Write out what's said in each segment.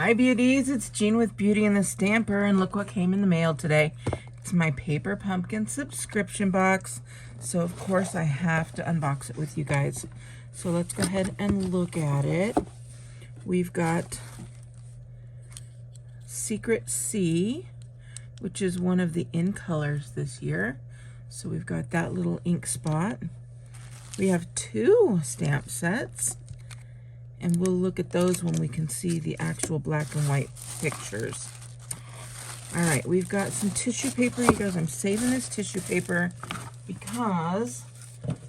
Hi beauties, it's Jean with Beauty and the Stamper, and look what came in the mail today. It's my Paper Pumpkin subscription box, so of course I have to unbox it with you guys. So let's go ahead and look at it. We've got Secret C, which is one of the in colors this year. So we've got that little ink spot. We have 2 stamp sets. And we'll look at those when we can see the actual black and white pictures. All right, we've got some tissue paper. You guys, I'm saving this tissue paper because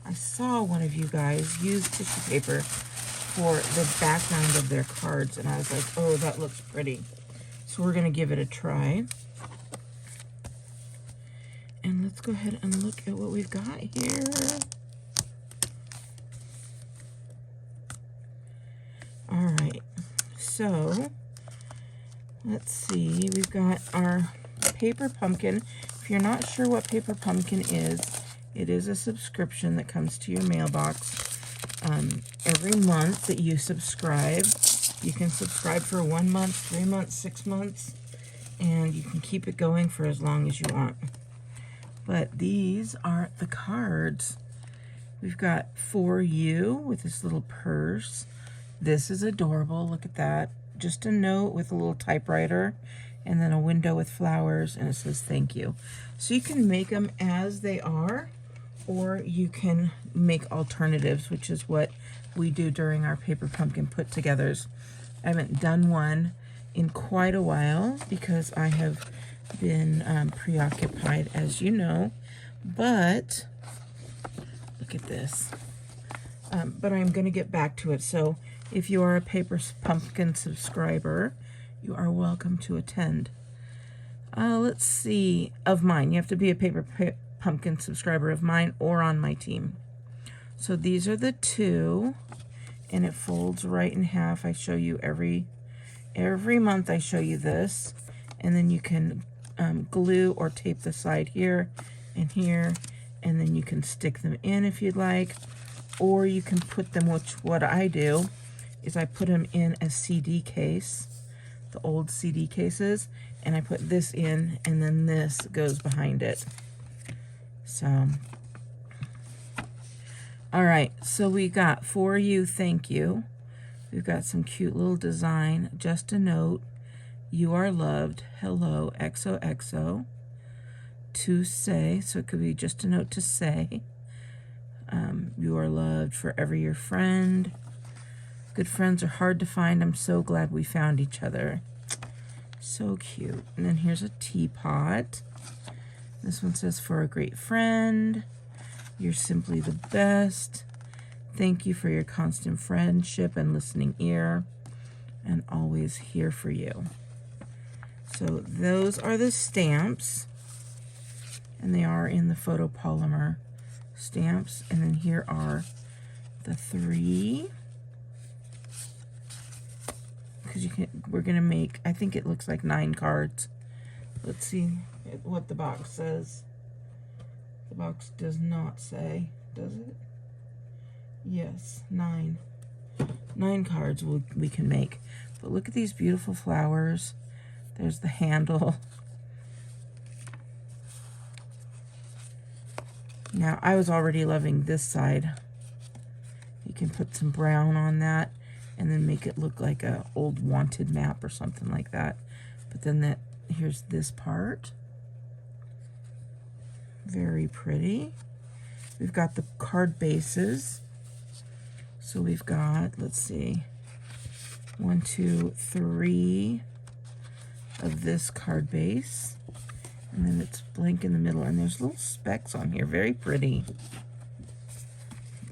I saw one of you guys use tissue paper for the background of their cards. And I was like, oh, that looks pretty. So we're gonna give it a try. And let's go ahead and look at what we've got here. All right, so let's see, we've got our Paper Pumpkin. If you're not sure what Paper Pumpkin is, it is a subscription that comes to your mailbox every month that you subscribe. You can subscribe for 1 month, 3 months, 6 months, and you can keep it going for as long as you want. But these are the cards. We've got For You with this little purse. This is adorable. Look at that. Just a note with a little typewriter and then a window with flowers, and it says thank you. So you can make them as they are, or you can make alternatives, which is what we do during our Paper Pumpkin put-togethers. I haven't done one in quite a while because I have been preoccupied, as you know, but look at this. But I'm going to get back to it. So if you are a Paper Pumpkin subscriber, you are welcome to attend. Let's see, of mine. You have to be a Paper Pumpkin subscriber of mine or on my team. So these are the 2, and it folds right in half. I show you every month. I show you this, and then you can glue or tape the side here and here, and then you can stick them in if you'd like, or you can put them, which what I do is I put them in a CD case, the old CD cases, and I put this in, and then this goes behind it. So, all right, so we got For You, Thank You. We've got some cute little design, Just a Note, You Are Loved, Hello, XOXO, To Say, so it could be just a note to say. You are loved, forever your friend. Good friends are hard to find. I'm so glad we found each other. So cute. And then here's a teapot. This one says, for a great friend. You're simply the best. Thank you for your constant friendship and listening ear. And always here for you. So those are the stamps. And they are in the photopolymer stamps. And then here are the 3. Because we're gonna make, I think it looks like 9 cards. Let's see what the box says. The box does not say, does it? Yes, 9. 9 cards we can make. But look at these beautiful flowers. There's the handle. Now, I was already loving this side. You can put some brown on that and then make it look like a old wanted map or something like that. But then here's this part. Very pretty. We've got the card bases. So we've got, let's see, 1, 2, 3 of this card base. And then it's blank in the middle, and there's little specks on here, very pretty.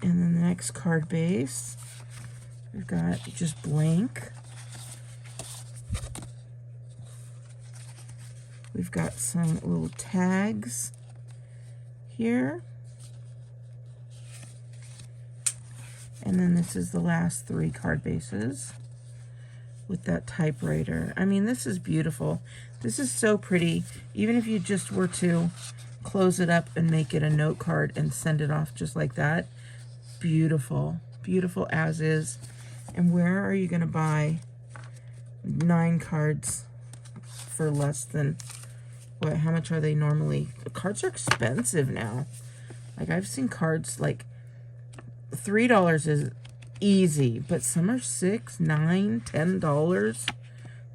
And then the next card base, we've got just blank. We've got some little tags here. And then this is the last 3 card bases with that typewriter. I mean, this is beautiful. This is so pretty. Even if you just were to close it up and make it a note card and send it off just like that, beautiful. Beautiful as is. And where are you going to buy 9 cards for less than, what, how much are they normally? The cards are expensive now. Like, I've seen cards like $3 is easy, but some are $6, $9, $10.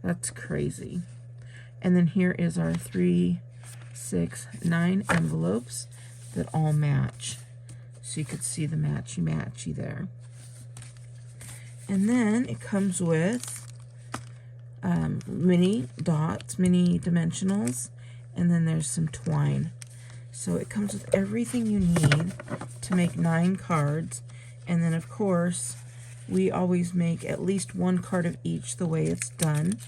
That's crazy. And then here is our 3, 6, 9 envelopes that all match. So you could see the matchy-matchy there. And then it comes with mini dots, mini dimensionals, and then there's some twine. So it comes with everything you need to make 9 cards. And then, of course, we always make at least 1 card of each the way it's done.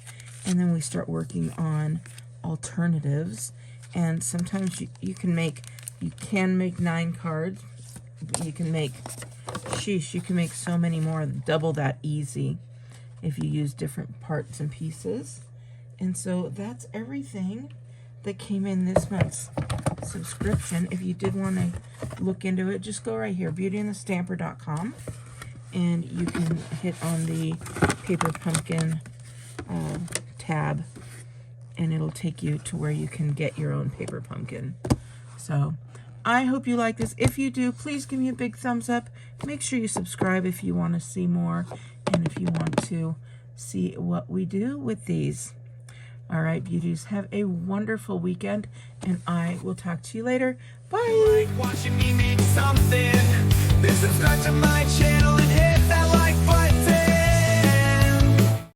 And then we start working on alternatives. And sometimes you can make 9 cards. But you can make, you can make so many more, double that easy if you use different parts and pieces. And so that's everything that came in this month's subscription. If you did want to look into it, just go right here, beautyandthestamper.com, and you can hit on the Paper Pumpkin tab, and it'll take you to where you can get your own Paper Pumpkin. So I hope you like this. If you do, please give me a big thumbs up. Make sure you subscribe if you want to see more, and if you want to see what we do with these. All right, beauties, have a wonderful weekend, and I will talk to you later. Bye. Like watching me make something, then subscribe to my channel and hit that like button.